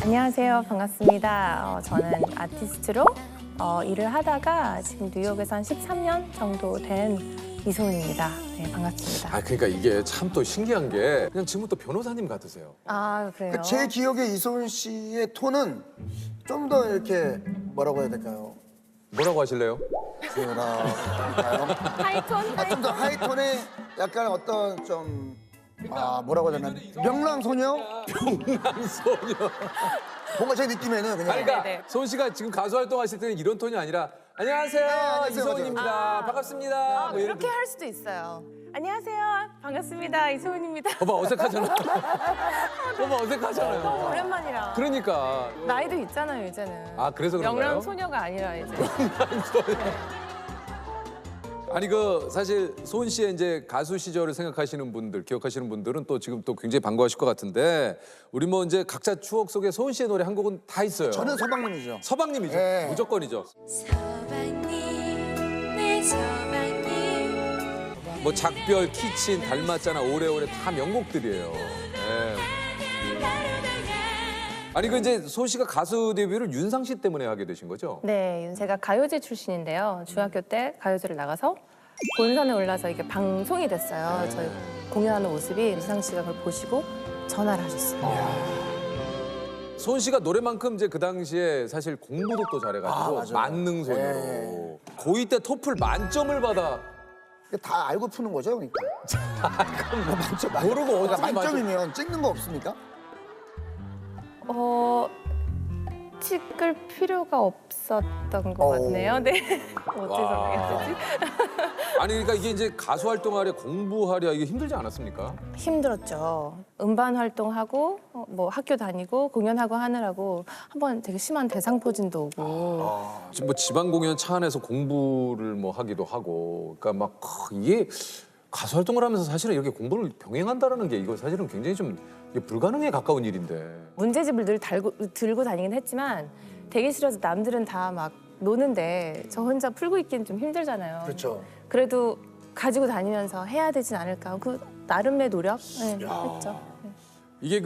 안녕하세요. 반갑습니다. 저는 아티스트로 일을 하다가 지금 뉴욕에서 한 13년 정도 된 이소은입니다. 네, 반갑습니다. 아, 그러니까 이게 참 또 신기한 게 그냥 지금부터 변호사님 같으세요. 아, 그래요? 제 기억에 이소은 씨의 톤은 좀 더 이렇게 뭐라고 해야 될까요? 뭐라고 하실래요? 뭐랄까요? 하이톤? 좀 더 하이톤의 약간 어떤 좀 뭐라고 해야 되나? 명랑소녀? 소녀. 뭔가 제 느낌에는 그냥 아니, 그러니까 네네. 소은 씨가 지금 가수 활동하실 때는 이런 톤이 아니라 안녕하세요, 안녕하세요. 이소은입니다. 반갑습니다. 뭐 예를 그렇게 할 수도 있어요. 안녕하세요. 반갑습니다. 이소은입니다. 봐봐, 어색하잖아. 봐봐, 어색하잖아요. 오랜만이라. 그러니까. 나이도 있잖아요, 이제는. 아, 그래서 그런가요? 명랑 소녀가 아니라 이제. 아니 그 사실 소은 씨의 이제 가수 시절을 생각하시는 분들, 기억하시는 분들은 또 지금 또 굉장히 반가워하실 것 같은데 우리 뭐 이제 각자 추억 속에 소은 씨의 노래 한 곡은 다 있어요. 저는 서방님이죠. 서방님이죠. 예. 무조건이죠. 서방님 내 서방님 뭐 작별, 키친, 닮았잖아, 오래오래 다 명곡들이에요. 예. 아니 그 이제 소은 씨가 가수 데뷔를 윤상 씨 때문에 하게 되신 거죠? 네, 제가 가요제 출신인데요. 중학교 때 가요제를 나가서 본선에 올라서 이게 방송이 됐어요. 저희 공연하는 모습이 윤상 씨가 그걸 보시고 전화를 하셨어요. 소은 씨가 노래만큼 이제 그 당시에 사실 공부도 또 잘해가지고 맞아요. 만능 소녀로 고2 때 토플 만점을 받아. 다 알고 푸는 거죠, 그러니까. 만점, 모르고 그러니까 어떻게 만점이면 찍는 거 없습니까? 찍을 필요가 없었던 것 같네요. 네. 어떻게 설명해야 되지? 아니 그러니까 이게 이제 가수 활동하랴 공부하랴 이게 힘들지 않았습니까? 힘들었죠. 음반 활동하고 뭐 학교 다니고 공연하고 하느라고 한번 되게 심한 대상포진도 오고. 지금 뭐 지방 공연 차 안에서 공부를 뭐 하기도 하고 그러니까 막 이게 가수 활동을 하면서 사실은 이렇게 공부를 병행한다라는 게 이거 사실은 굉장히 좀 이게 불가능에 가까운 일인데. 문제집을 늘 들고 다니긴 했지만 되게 싫어서 남들은 다 막 노는데 저 혼자 풀고 있기는 좀 힘들잖아요. 그렇죠. 그래도 가지고 다니면서 해야 되진 않을까. 그 나름의 노력 했죠. 네. 이게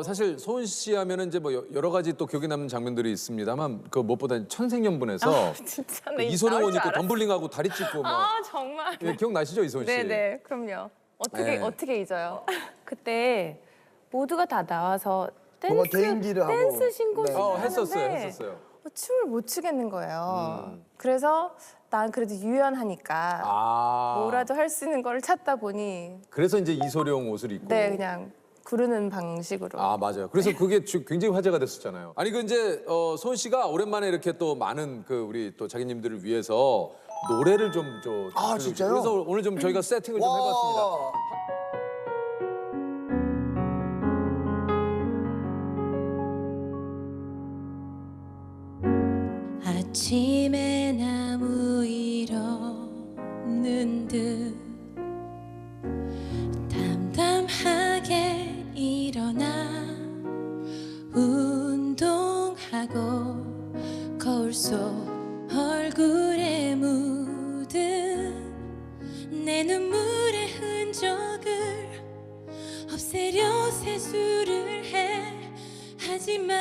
사실 소은 씨 하면은 이제 뭐 여러 가지 또 기억에 남는 장면들이 있습니다만 그 무엇보다 천생연분에서 진짜 그 네, 이소룡 나올 옷 줄 입고 알았어. 덤블링하고 다리 찢고 뭐 아 정말. 예, 기억나시죠 이소은 씨? 네네 그럼요. 네. 어떻게 잊어요? 그때 모두가 다 나와서 뭔가 개인기를 하고. 댄스 신고식 네. 했었어요. 춤을 못 추겠는 거예요. 그래서 난 그래도 유연하니까 아. 뭐라도 할 수 있는 걸 찾다 보니 그래서 이제 이소룡 옷을 입고. 네 그냥 구르는 방식으로. 아 맞아요. 그래서 그게 굉장히 화제가 됐었잖아요. 아니 그 이제 소은 씨가 오랜만에 이렇게 또 많은 그 우리 또 자기님들을 위해서 노래를 좀 진짜요? 그래서 오늘 좀 저희가 세팅을 좀 해봤습니다. 와. 아침에 나무 위로 는 듯 담담하게 일어나 운동하고 거울 속 얼굴에 묻은 내 눈물의 흔적을 없애려 세수를 해 하지만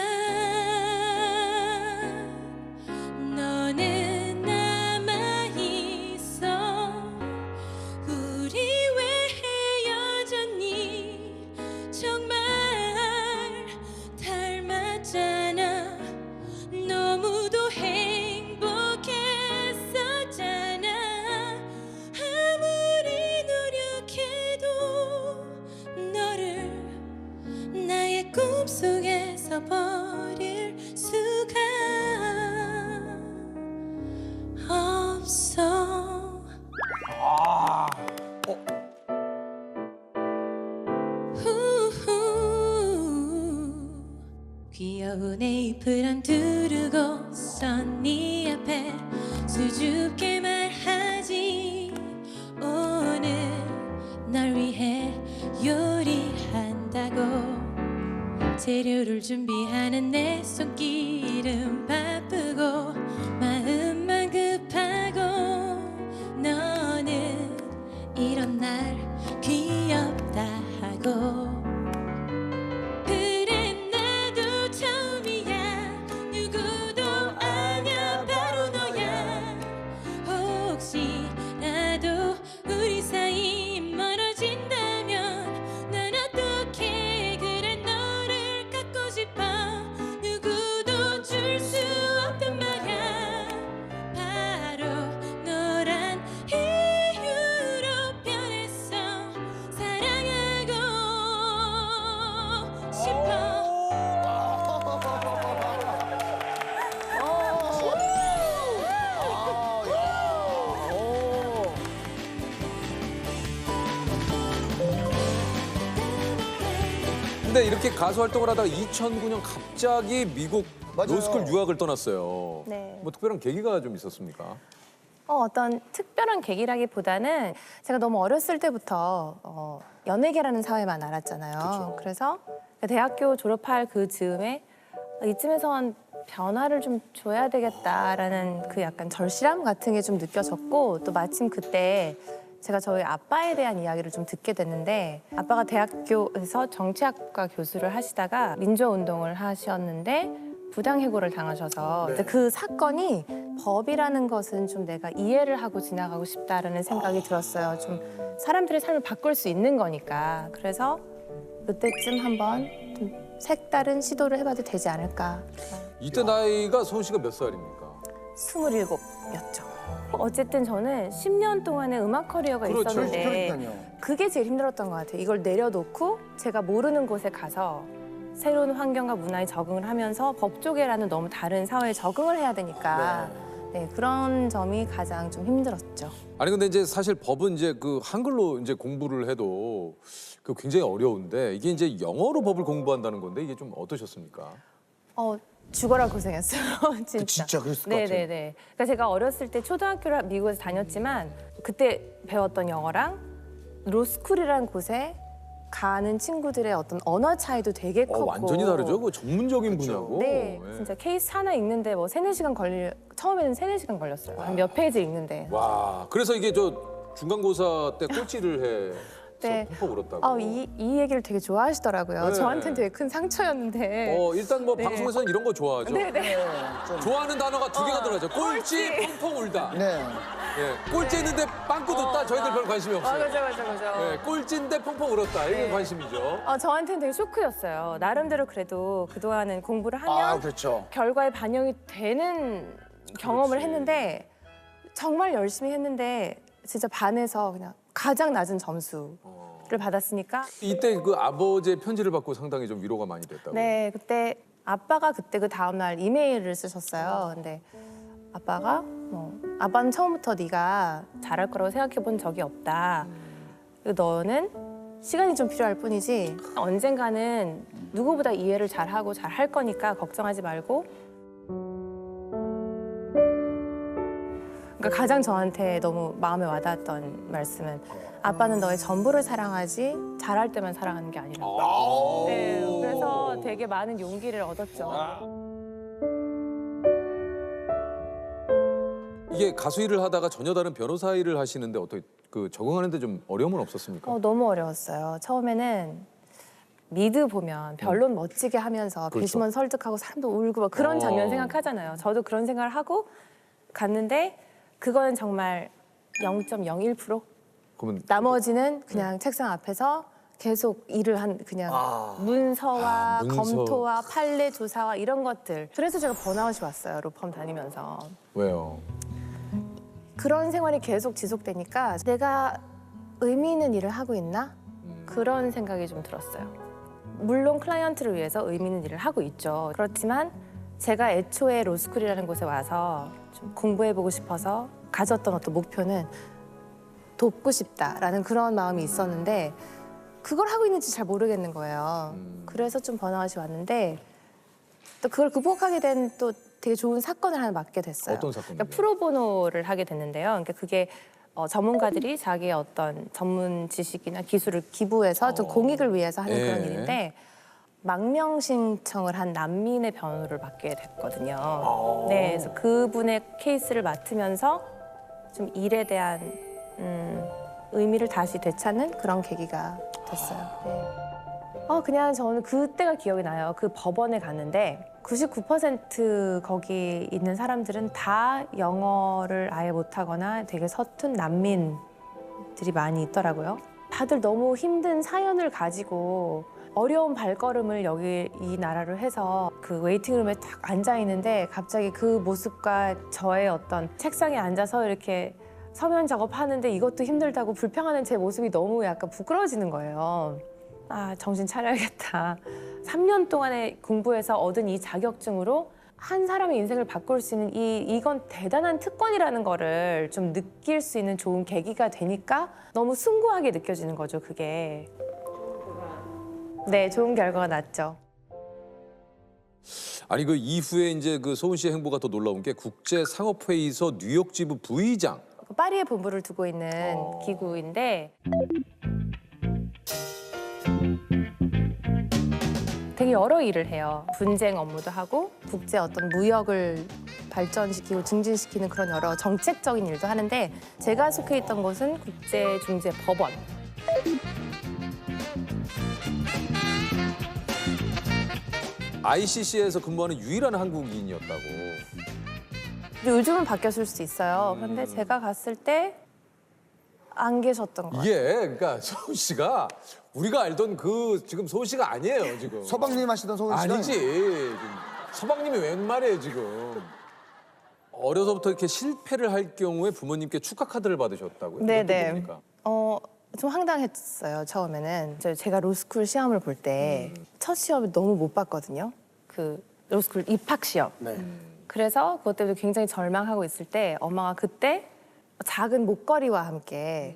너는 남아있어 우리 왜 헤어졌니 정말 닮았잖아 너무도 행복했었잖아 아무리 노력해도 너를 나의 꿈속에서 버릴 수가 없어. 후후. 귀여운 에이프런 두르고선 네 앞에 수줍게 말하지 오늘 널 위해 요리한다고 재료를 준비하는 내 손길은 바쁘고 마음만 급하고 너는 이런 날 귀엽다 하고 그래 나도 처음 근데 이렇게 가수 활동을 하다가 2009년 갑자기 미국 맞아요. 로스쿨 유학을 떠났어요. 네. 뭐 특별한 계기가 좀 있었습니까? 어떤 특별한 계기라기보다는 제가 너무 어렸을 때부터 연예계라는 사회만 알았잖아요. 그쵸. 그래서 대학교 졸업할 그 즈음에 이쯤에선 변화를 좀 줘야 되겠다라는 그 약간 절실함 같은 게 좀 느껴졌고, 또 마침 그때 제가 저희 아빠에 대한 이야기를 좀 듣게 됐는데, 아빠가 대학교에서 정치학과 교수를 하시다가 민주화운동을 하셨는데 부당해고를 당하셔서 이제 그 사건이 법이라는 것은 좀 내가 이해를 하고 지나가고 싶다라는 생각이 들었어요. 좀 사람들의 삶을 바꿀 수 있는 거니까. 그래서 그때쯤 한번 좀 색다른 시도를 해봐도 되지 않을까. 이때 나이가 소은 씨가 몇 살입니까? 27이었죠. 어쨌든 저는 10년 동안의 음악 커리어가 그렇죠. 있었는데 그러니까요. 그게 제일 힘들었던 것 같아요. 이걸 내려놓고 제가 모르는 곳에 가서 새로운 환경과 문화에 적응을 하면서 법조계라는 너무 다른 사회에 적응을 해야 되니까 네, 그런 점이 가장 좀 힘들었죠. 아니 근데 이제 사실 법은 이제 그 한글로 이제 공부를 해도 그 굉장히 어려운데 이게 이제 영어로 법을 공부한다는 건데 이게 좀 어떠셨습니까? 죽어라 고생했어요, 진짜. 진짜 그랬을 것 같아요. 네네네. 그러니까 제가 어렸을 때 초등학교를 미국에서 다녔지만 그때 배웠던 영어랑 로스쿨이라는 곳에 가는 친구들의 어떤 언어 차이도 되게 컸고. 완전히 다르죠. 그 전문적인 분야고. 네, 예. 진짜 케이스 하나 읽는데 뭐 3-4시간 처음에는 3-4시간 걸렸어요. 한 몇 페이지 읽는데. 와, 그래서 이게 저 중간고사 때 꼴찌를 해서 네. 펑펑 울었다고. 이 얘기를 되게 좋아하시더라고요. 네. 저한테는 되게 큰 상처였는데. 일단 뭐 네. 방송에서는 이런 거 좋아하죠. 네네. 좋아하는 단어가 2개가 들어가죠. 꼴찌, 펑펑 울다. 네. 예, 꼴찌 했는데 빵꾸 뒀다. 저희들 별 관심이 없어요. 맞아. 예, 꼴찌인데 펑펑 울었다. 이게 네. 관심이죠. 저한테는 되게 쇼크였어요. 나름대로 그래도 그동안은 공부를 하면 그렇죠. 결과에 반영이 되는 경험을 그렇지. 했는데 정말 열심히 했는데 진짜 반에서 그냥 가장 낮은 점수를 받았으니까 이때 그 아버지의 편지를 받고 상당히 좀 위로가 많이 됐다고. 네, 그때 아빠가 그때 그 다음 날 이메일을 쓰셨어요. 근데 아빠가 아빠는 처음부터 네가 잘할 거라고 생각해 본 적이 없다. 그리고 너는 시간이 좀 필요할 뿐이지 언젠가는 누구보다 이해를 잘하고 잘할 거니까 걱정하지 말고. 그러니까 가장 저한테 너무 마음에 와닿았던 말씀은 아빠는 너의 전부를 사랑하지 잘할 때만 사랑하는 게 아니라. 네, 그래서 되게 많은 용기를 얻었죠. 이게 가수 일을 하다가 전혀 다른 변호사 일을 하시는데 어떻게 그 적응하는데 좀 어려움은 없었습니까? 너무 어려웠어요. 처음에는 미드 보면 변론 멋지게 하면서 그렇죠. 배심원 설득하고 사람도 울고 막 그런 장면 생각하잖아요. 저도 그런 생각을 하고 갔는데 그거는 정말 0.01%? 그러면 나머지는 그냥 책상 앞에서 계속 일을 한 그냥 문서와 문서. 검토와 판례 조사와 이런 것들. 그래서 제가 번아웃이 왔어요. 로펌 다니면서. 왜요? 그런 생활이 계속 지속되니까 내가 의미 있는 일을 하고 있나? 그런 생각이 좀 들었어요. 물론 클라이언트를 위해서 의미 있는 일을 하고 있죠. 그렇지만 제가 애초에 로스쿨이라는 곳에 와서 좀 공부해보고 싶어서 가졌던 어떤 목표는 돕고 싶다라는 그런 마음이 있었는데 그걸 하고 있는지 잘 모르겠는 거예요. 그래서 좀 번아웃이 왔는데 또 그걸 극복하게 된 또 되게 좋은 사건을 하나 맡게 됐어요. 어떤 사건이요? 그러니까 프로보노를 하게 됐는데요. 그러니까 그게 전문가들이 자기의 어떤 전문 지식이나 기술을 기부해서 좀 공익을 위해서 하는 그런 예. 일인데 망명 신청을 한 난민의 변호를 맡게 됐거든요. 네, 그래서 그분의 케이스를 맡으면서 좀 일에 대한 의미를 다시 되찾는 그런 계기가 됐어요. 네. 그냥 저는 그때가 기억이 나요. 그 법원에 갔는데 99% 거기 있는 사람들은 다 영어를 아예 못하거나 되게 서툰 난민들이 많이 있더라고요. 다들 너무 힘든 사연을 가지고 어려운 발걸음을 여기 이 나라로 해서 그 웨이팅룸에 딱 앉아 있는데 갑자기 그 모습과 저의 어떤 책상에 앉아서 이렇게 서면 작업하는데 이것도 힘들다고 불평하는 제 모습이 너무 약간 부끄러워지는 거예요. 정신 차려야겠다. 3년 동안에 공부해서 얻은 이 자격증으로 한 사람의 인생을 바꿀 수 있는 이건 대단한 특권이라는 거를 좀 느낄 수 있는 좋은 계기가 되니까 너무 숭고하게 느껴지는 거죠, 그게. 네, 좋은 결과가 났죠. 아니 그 이후에 이제 그 소은 씨의 행보가 더 놀라운 게 국제상업회의소 뉴욕 지부 부의장. 파리에 본부를 두고 있는 기구인데 되게 여러 일을 해요. 분쟁 업무도 하고 국제 어떤 무역을 발전시키고 증진시키는 그런 여러 정책적인 일도 하는데 제가 속해 있던 곳은 국제중재법원. ICC에서 근무하는 유일한 한국인이었다고. 근데 요즘은 바뀌었을 수도 있어요. 그런데 제가 갔을 때 안 계셨던 것 같아요. 이게 그러니까 소은 씨가 우리가 알던 그 지금 소은 씨가 아니에요 지금. 서방님 하시던 소은 씨가 아니지. 지금 서방님이 웬 말이에요 지금. 어려서부터 이렇게 실패를 할 경우에 부모님께 축하 카드를 받으셨다고요? 네네. 뭡니까? 좀 황당했어요 처음에는. 제가 로스쿨 시험을 볼 때 첫 시험을 너무 못 봤거든요. 그 로스쿨 입학 시험. 네. 그래서 그것 때문에 굉장히 절망하고 있을 때 엄마가 그때 작은 목걸이와 함께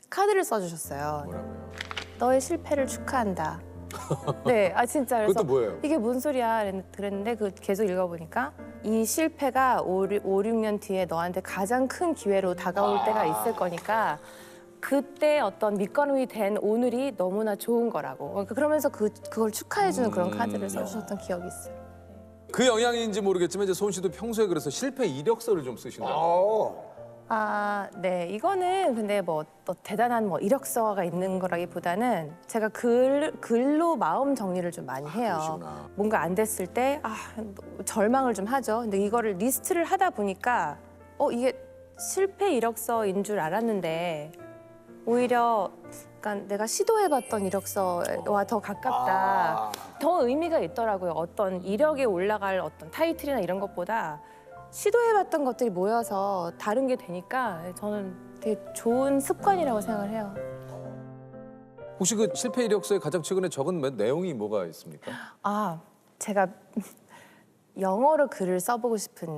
카드를 써주셨어요. 뭐라고요? 너의 실패를 축하한다. 네, 아 진짜 그래서 그것도 뭐예요? 이게 뭔 소리야 그랬는데 그 계속 읽어보니까 이 실패가 5, 6년 뒤에 너한테 가장 큰 기회로 다가올 때가 있을 거니까 그때 어떤 밑거름이 된 오늘이 너무나 좋은 거라고. 그러니까 그러면서 그걸 축하해주는 그런 카드를 써주셨던 기억이 있어요. 그 영향인지 모르겠지만 이제 소은 씨도 평소에 그래서 실패 이력서를 좀 쓰신다. 아, 네. 이거는 근데 뭐 또 대단한 뭐 이력서가 있는 거라기보다는 제가 글로 마음 정리를 좀 많이 해요. 그러시구나. 뭔가 안 됐을 때 절망을 좀 하죠. 근데 이거를 리스트를 하다 보니까 이게 실패 이력서인 줄 알았는데 오히려 약간 내가 시도해봤던 이력서와 더 가깝다. 더 의미가 있더라고요. 어떤 이력에 올라갈 어떤 타이틀이나 이런 것보다 시도해봤던 것들이 모여서 다른 게 되니까 저는 되게 좋은 습관이라고 생각을 해요. 혹시 그 실패 이력서에 가장 최근에 적은 내용이 뭐가 있습니까? 제가 영어로 글을 써보고 싶은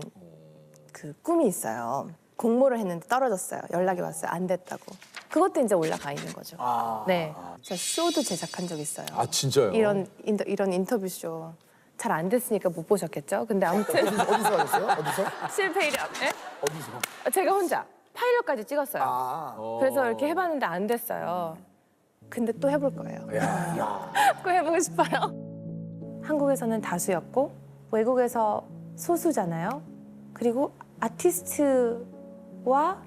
그 꿈이 있어요. 공모를 했는데 떨어졌어요. 연락이 왔어요. 안 됐다고. 그것도 이제 올라가 있는 거죠. 네, 제가 쇼도 제작한 적 있어요. 아 진짜요? 이런 인터뷰 쇼. 잘 안 됐으니까 못 보셨겠죠? 근데 아무튼 어디서 하셨어요? 어디서? 실패 이력. 예? 어디서? 제가 혼자 파일럿까지 찍었어요. 그래서 이렇게 해봤는데 안 됐어요. 근데 또 해볼 거예요. 또 해보고 싶어요. 한국에서는 다수였고 외국에서 소수잖아요. 그리고 아티스트와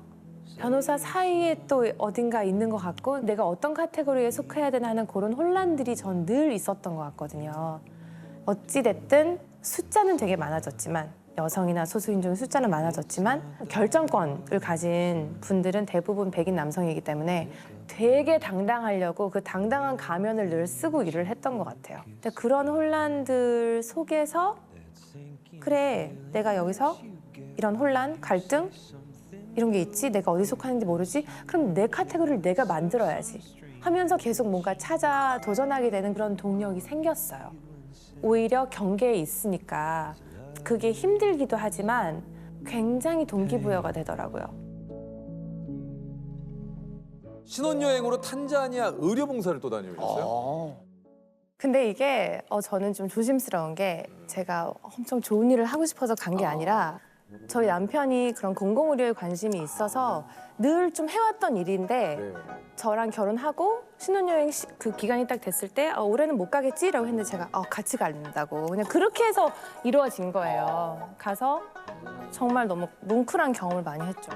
변호사 사이에 또 어딘가 있는 것 같고 내가 어떤 카테고리에 속해야 되나 하는 그런 혼란들이 전 늘 있었던 것 같거든요. 어찌됐든 숫자는 되게 많아졌지만 여성이나 소수인종 숫자는 많아졌지만 결정권을 가진 분들은 대부분 백인 남성이기 때문에 되게 당당하려고 그 당당한 가면을 늘 쓰고 일을 했던 것 같아요. 근데 그런 혼란들 속에서 그래 내가 여기서 이런 혼란, 갈등 이런 게 있지 내가 어디 속하는지 모르지 그럼 내 카테고리를 내가 만들어야지 하면서 계속 뭔가 찾아 도전하게 되는 그런 동력이 생겼어요. 오히려 경계에 있으니까 그게 힘들기도 하지만 굉장히 동기부여가 되더라고요. 신혼여행으로 탄자니아 의료봉사를 또 다녀오셨어요? 근데 이게 저는 좀 조심스러운 게 제가 엄청 좋은 일을 하고 싶어서 간 게 아니라 저희 남편이 그런 공공의료에 관심이 있어서 늘 좀 해왔던 일인데 네. 저랑 결혼하고 신혼여행 그 기간이 딱 됐을 때 올해는 못 가겠지라고 했는데 제가 같이 간다고 그냥 그렇게 해서 이루어진 거예요. 가서 정말 너무 뭉클한 경험을 많이 했죠.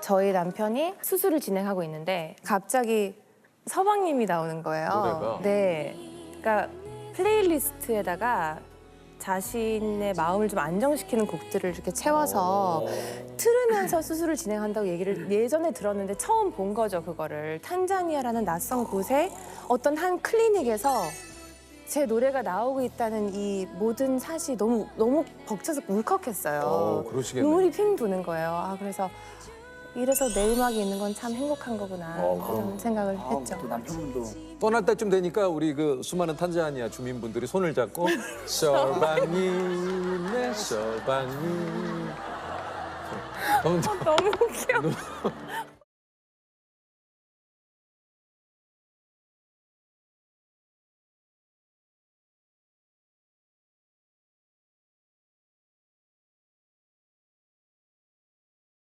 저희 남편이 수술을 진행하고 있는데 갑자기 서방님이 나오는 거예요. 노래가? 네, 그러니까 플레이리스트에다가 자신의 마음을 좀 안정시키는 곡들을 이렇게 채워서 틀으면서 수술을 진행한다고 얘기를 예전에 들었는데 처음 본 거죠, 그거를. 탄자니아라는 낯선 곳에 어떤 한 클리닉에서 제 노래가 나오고 있다는 이 모든 사실이 너무 벅차서 울컥했어요. 그러시겠네요. 눈물이 핑 도는 거예요. 그래서 이래서 내 음악이 있는 건 참 행복한 거구나 이런 생각을 했죠. 또 남편분도 떠날 때쯤 되니까 우리 그 수많은 탄자니아 주민분들이 손을 잡고 셔방이 내 셔방이 너무 웃겨.